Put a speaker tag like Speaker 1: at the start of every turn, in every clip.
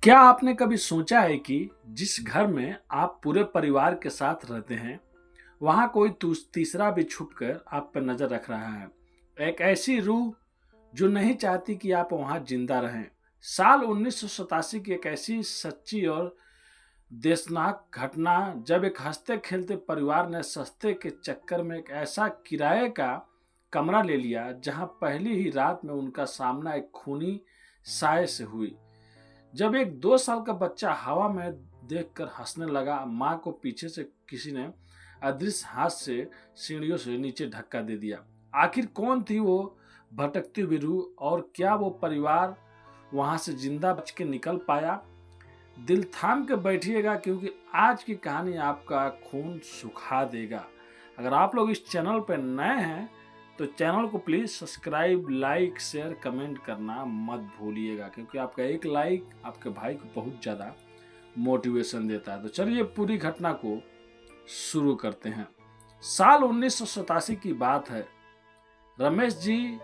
Speaker 1: क्या आपने कभी सोचा है कि जिस घर में आप पूरे परिवार के साथ रहते हैं, वहाँ कोई तीसरा भी छुपकर आप पर नजर रख रहा है। एक ऐसी रूह जो नहीं चाहती कि आप वहाँ जिंदा रहें। साल 1987 की एक ऐसी सच्ची और देशनाक घटना, जब एक हंसते खेलते परिवार ने सस्ते के चक्कर में एक ऐसा किराए का कमरा ले लिया जहां पहली ही रात में उनका सामना एक खूनी साय से हुई। जब एक 2 साल का बच्चा हवा में देखकर हंसने लगा, माँ को पीछे से किसी ने अदृश्य हाथ से सीढ़ियों से नीचे धक्का दे दिया। आखिर कौन थी वो भटकती हुई रूह और क्या वो परिवार वहां से जिंदा बच के निकल पाया? दिल थाम के बैठिएगा, क्योंकि आज की कहानी आपका खून सुखा देगा। अगर आप लोग इस चैनल पर नए हैं तो चैनल को please subscribe, like, share, comment करना मत भूलिएगा, क्योंकि आपका एक लाइक आपके भाई को बहुत ज्यादा मोटिवेशन देता है। तो चलिए पूरी घटना को शुरू करते हैं। साल 1987 की बात है। रमेश जी,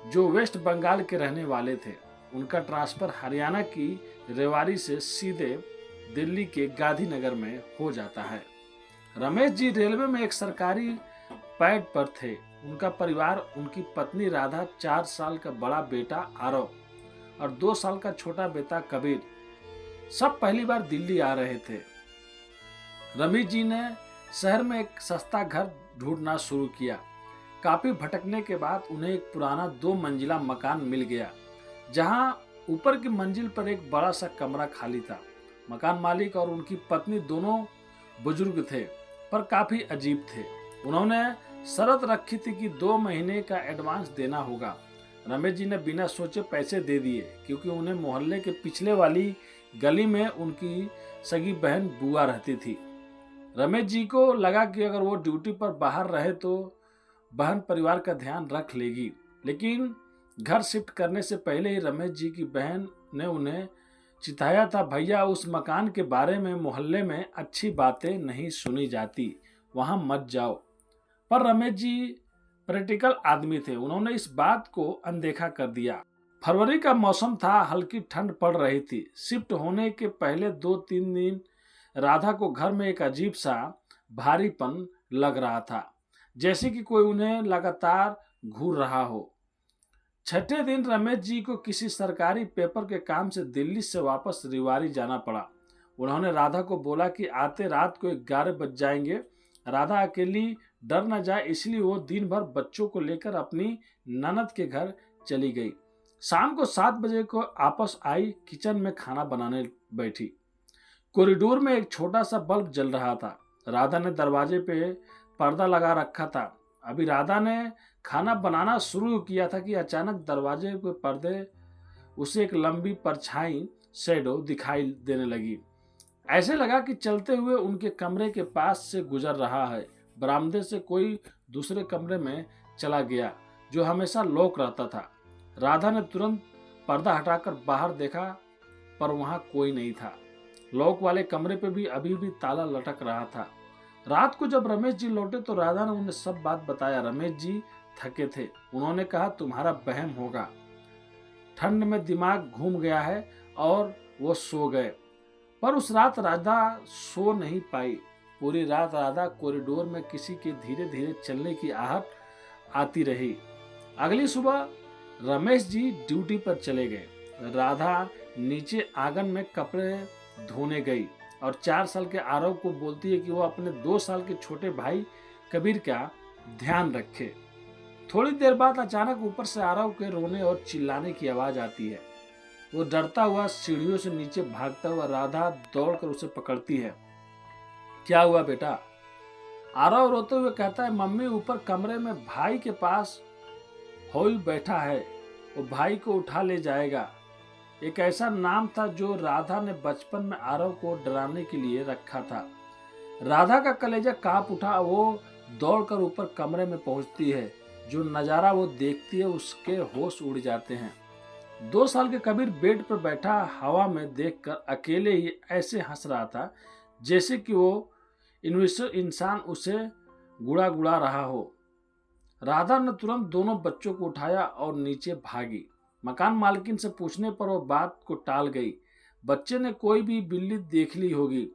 Speaker 1: जो वेस्ट बंगाल के रहने वाले थे, उनका ट्रांसफर हरियाणा की रेवाड़ी से सीधे दिल्ली के गांधीनगर में हो जाता है। रमेश जी रेलवे में एक सरकारी पैड पर थे। उनका परिवार, उनकी पत्नी राधा, 4 साल का बड़ा बेटा आरव और 2 साल का छोटा बेटा कबीर, सब पहली बार दिल्ली आ रहे थे। रमेश जी ने शहर में एक सस्ता घर ढूंढना शुरू किया। काफी भटकने के बाद उन्हें एक पुराना 2 मंजिला मकान मिल गया, जहां ऊपर की मंजिल पर एक बड़ा सा कमरा खाली था। मकान मालिक और उनकी पत्नी दोनों बुजुर्ग थे, पर काफी अजीब थे। उन्होंने शर्त रखी थी कि 2 महीने का एडवांस देना होगा। रमेश जी ने बिना सोचे पैसे दे दिए, क्योंकि उन्हें मोहल्ले के पिछले वाली गली में उनकी सगी बहन बुआ रहती थी। रमेश जी को लगा कि अगर वो ड्यूटी पर बाहर रहे तो बहन परिवार का ध्यान रख लेगी। लेकिन घर शिफ्ट करने से पहले ही रमेश जी की बहन ने उन्हें चिताया था, भैया उस मकान के बारे में मोहल्ले में अच्छी बातें नहीं सुनी जाती, वहां मत जाओ। पर रमेश जी प्रैक्टिकल आदमी थे, उन्होंने इस बात को अनदेखा कर दिया। फरवरी का मौसम था, हल्की ठंड पड़ रही थी। शिफ्ट होने के पहले 2-3 दिन राधा को घर में एक अजीब सा भारीपन लग रहा था, जैसे कि कोई उन्हें लगातार घूर रहा हो। छठे दिन रमेश जी को किसी सरकारी पेपर के काम से दिल्ली से वापस रेवाड़ी जाना पड़ा। उन्होंने राधा को बोला कि आते रात को 11 बज जाएंगे। राधा अकेली डर न जाए, इसलिए वो दिन भर बच्चों को लेकर अपनी ननद के घर चली गई। शाम को 7 बजे को वापस आई, किचन में खाना बनाने बैठी। कॉरिडोर में एक छोटा सा बल्ब जल रहा था। राधा ने दरवाजे पे पर्दा लगा रखा था। अभी राधा ने खाना बनाना शुरू किया था कि अचानक दरवाजे पे पर्दे उसे एक लंबी परछाई, शैडो दिखाई देने लगी। ऐसे लगा कि चलते हुए उनके कमरे के पास से गुजर रहा है। बरामदे से कोई दूसरे कमरे में चला गया, जो हमेशा लॉक रहता था। राधा ने तुरंत पर्दा हटाकर बाहर देखा, पर वहां कोई नहीं था। लॉक वाले कमरे पे भी अभी भी ताला लटक रहा था। रात को जब रमेश जी लौटे तो राधा ने उन्हें सब बात बताया। रमेश जी थके थे। उन्होंने कहा, तुम्हारा वहम होगा, ठंड में दिमाग घूम गया है, और वो सो गए। पर उस रात राधा सो नहीं पाई। पूरी रात राधा कॉरिडोर में किसी के धीरे धीरे चलने की आहट आती रही। अगली सुबह रमेश जी ड्यूटी पर चले गए। राधा नीचे आंगन में कपड़े धोने गई और 4 साल के आरव को बोलती है कि वो अपने 2 साल के छोटे भाई कबीर का ध्यान रखे। थोड़ी देर बाद अचानक ऊपर से आरव के रोने और चिल्लाने की आवाज आती है। वो डरता हुआ सीढ़ियों से नीचे भागता हुआ राधा दौड़कर उसे पकड़ती है। क्या हुआ बेटा? आरव रोते हुए कहता है, मम्मी ऊपर कमरे में भाई के पास होई बैठा है, वो भाई को उठा ले जाएगा। एक ऐसा नाम था जो राधा ने बचपन में आरव को डराने के लिए रखा था। राधा का कलेजा कांप उठा। वो दौड़कर ऊपर कमरे में पहुंचती है। जो नजारा वो देखती है, उसके होश उड़ जाते हैं। 2 साल के कबीर बेड पर बैठा हवा में देखकर अकेले ही ऐसे हंस रहा था, जैसे कि वो इन्विजिबल इंसान उसे गुड़ा गुड़ा रहा हो। राधा ने तुरंत दोनों बच्चों को उठाया और नीचे भागी। मकान मालकिन से पूछने पर वो बात को टाल गई। बच्चे ने कोई भी बिल्ली देख ली होगी।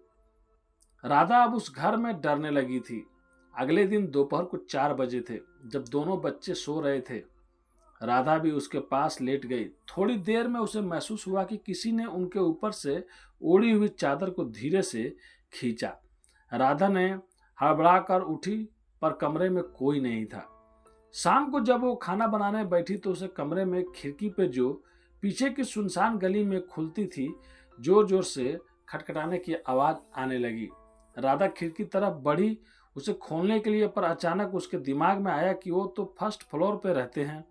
Speaker 1: राधा अब उस घर में डरने लगी थी। अगले दिन दोपहर को 4 बजे थे, जब दोनों बच्चे सो रहे थे। राधा भी उसके पास लेट गई। थोड़ी देर में उसे महसूस हुआ कि किसी ने उनके ऊपर से ओढ़ी हुई चादर को धीरे से खींचा। राधा ने हड़बड़ा कर उठी, पर कमरे में कोई नहीं था। शाम को जब वो खाना बनाने बैठी तो उसे कमरे में खिड़की पे, जो पीछे की सुनसान गली में खुलती थी, जोर जोर से खटखटाने की आवाज आने लगी। राधा खिड़की तरफ बढ़ी उसे खोलने के लिए, पर अचानक उसके दिमाग में आया कि वो तो फर्स्ट फ्लोर पे रहते हैं।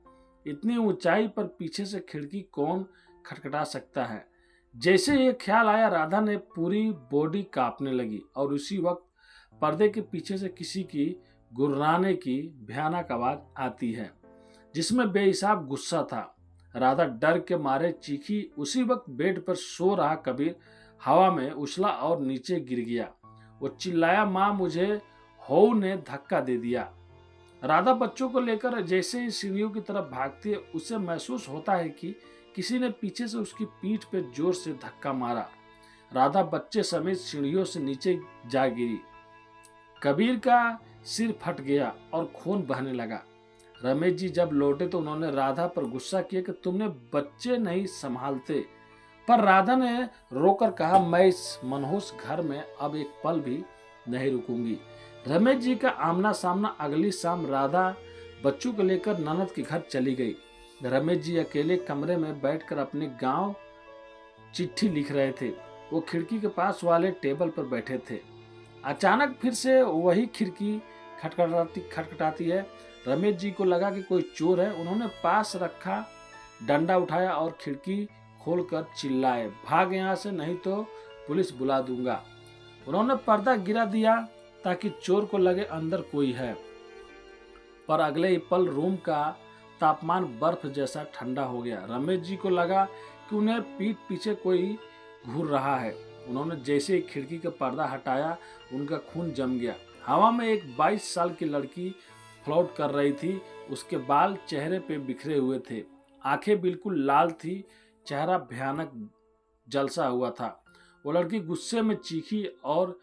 Speaker 1: इतनी ऊंचाई पर पीछे से खिड़की कौन खटखटा सकता है। जैसे ये ख्याल आया, राधा ने पूरी बॉडी कांपने लगी और उसी वक्त पर्दे के पीछे से किसी की गुर्राने की भयानक आवाज आती है, जिसमें बेहिसाब गुस्सा था। राधा डर के मारे चीखी। उसी वक्त बेड पर सो रहा कबीर हवा में उछला और नीचे गिर गया। वो चिल्लाया, माँ मुझे हो ने धक्का दे दिया। राधा बच्चों को लेकर जैसे ही सीढ़ियों की तरफ भागती है, उसे महसूस होता है कि किसी ने पीछे से उसकी पीठ पे जोर से धक्का मारा। राधा बच्चे समेत सीढ़ियों से नीचे जा गिरी। कबीर का सिर फट गया और खून बहने लगा। रमेश जी जब लौटे तो उन्होंने राधा पर गुस्सा किया कि तुमने बच्चे नहीं संभालते, पर राधा ने रोकर कहा, मैं इस मनहूस घर में अब एक पल भी नहीं रुकूंगी। रमेश जी का आमना सामना अगली शाम राधा बच्चों को लेकर ननद के घर चली गई। रमेश जी अकेले कमरे में बैठकर अपने गांव चिट्ठी लिख रहे थे। वो खिड़की के पास वाले टेबल पर बैठे थे। अचानक फिर से वही खिड़की खटखटाती है। रमेश जी को लगा कि कोई चोर है। उन्होंने पास रखा डंडा उठाया और खिड़की खोलकर चिल्लाए, भाग यहाँ से नहीं तो पुलिस बुला दूंगा। उन्होंने पर्दा गिरा दिया ताकि चोर को लगे अंदर कोई है, पर अगले ही पल रूम का तापमान बर्फ जैसा ठंडा हो गया। रमेश जी को लगा कि उन्हें पीठ पीछे कोई घूर रहा है। उन्होंने जैसे ही खिड़की का पर्दा हटाया, उनका खून जम गया। हवा में एक 22 साल की लड़की फ्लोट कर रही थी। उसके बाल चेहरे पे बिखरे हुए थे, आंखें बिल्कुल लाल थी, चेहरा भयानक जलसा हुआ था। वो लड़की गुस्से में चीखी, और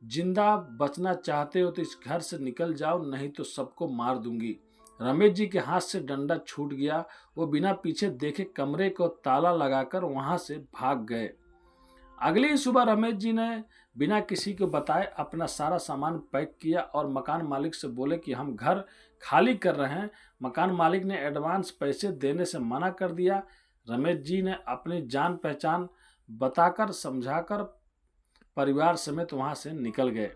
Speaker 1: जिंदा बचना चाहते हो तो इस घर से निकल जाओ, नहीं तो सबको मार दूंगी। रमेश जी के हाथ से डंडा छूट गया। वो बिना पीछे देखे कमरे को ताला लगाकर वहां से भाग गए। अगली सुबह रमेश जी ने बिना किसी को बताए अपना सारा सामान पैक किया और मकान मालिक से बोले कि हम घर खाली कर रहे हैं। मकान मालिक ने एडवांस पैसे देने से मना कर दिया। रमेश जी ने अपनी जान पहचान बताकर समझाकर परिवार समेत वहां से निकल गए।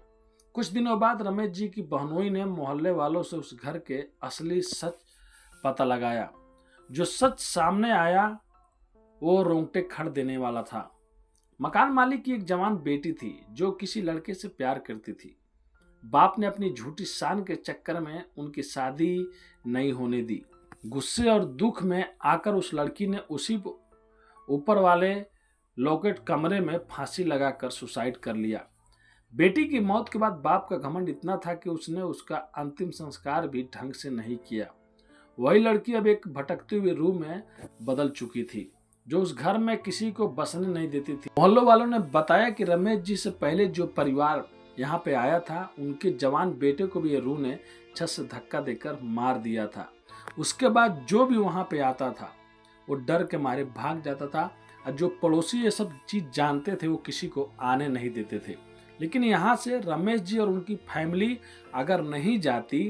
Speaker 1: कुछ दिनों बाद रमेश जी की बहनोई ने मोहल्ले वालों से उस घर के असली सच पता लगाया। जो सच सामने आया वो रोंगटे खड़ देने वाला था। मकान मालिक की एक जवान बेटी थी जो किसी लड़के से प्यार करती थी। बाप ने अपनी झूठी शान के चक्कर में उनकी शादी नहीं होने दी। गुस्से और दुख में आकर उस लड़की ने उसी ऊपर वाले लॉकेट कमरे में फांसी लगाकर सुसाइड कर लिया। बेटी की मौत के बाद बाप का घमंड इतना था कि उसने उसका अंतिम संस्कार भी ढंग से नहीं किया। वही लड़की अब एक भटकती हुई रूह में बदल चुकी थी, जो उस घर में किसी को बसने नहीं देती थी। मोहल्लों वालों ने बताया कि रमेश जी से पहले जो परिवार यहाँ पे आया था, उनके जवान बेटे को भी ये रूह ने छत से धक्का देकर मार दिया था। उसके बाद जो भी वहाँ पे आता था वो डर के मारे भाग जाता था, और जो पड़ोसी ये सब चीज जानते थे वो किसी को आने नहीं देते थे। लेकिन यहाँ से रमेश जी और उनकी फैमिली अगर नहीं जाती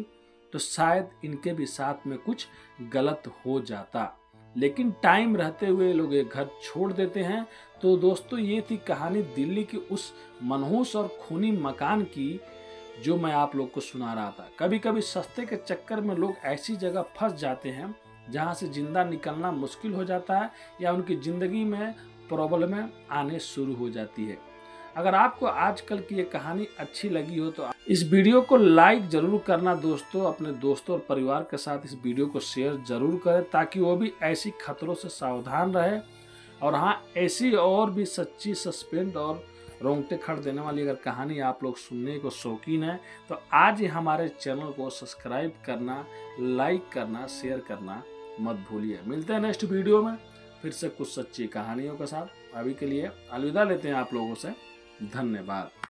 Speaker 1: तो शायद इनके भी साथ में कुछ गलत हो जाता। लेकिन टाइम रहते हुए लोग ये घर छोड़ देते हैं। तो दोस्तों, ये थी कहानी दिल्ली की उस मनहूस और खूनी मकान की, जो मैं आप लोग को सुना रहा था। कभी कभी सस्ते के चक्कर में लोग ऐसी जगह फंस जाते हैं जहां से जिंदा निकलना मुश्किल हो जाता है, या उनकी जिंदगी में प्रॉब्लमें आने शुरू हो जाती है। अगर आपको आजकल की ये कहानी अच्छी लगी हो तो इस वीडियो को लाइक जरूर करना दोस्तों। अपने दोस्तों और परिवार के साथ इस वीडियो को शेयर जरूर करें, ताकि वो भी ऐसी खतरों से सावधान रहे। और हाँ, ऐसी और भी सच्ची सस्पेंस और रोंगटे खड़ देने वाली अगर कहानी आप लोग सुनने को शौकीन है तो आज ही हमारे चैनल को सब्सक्राइब करना, लाइक करना, शेयर करना मत भूलिए। मिलते हैं नेक्स्ट वीडियो में, फिर से कुछ सच्ची कहानियों के साथ। अभी के लिए अलविदा लेते हैं आप लोगों से। धन्यवाद।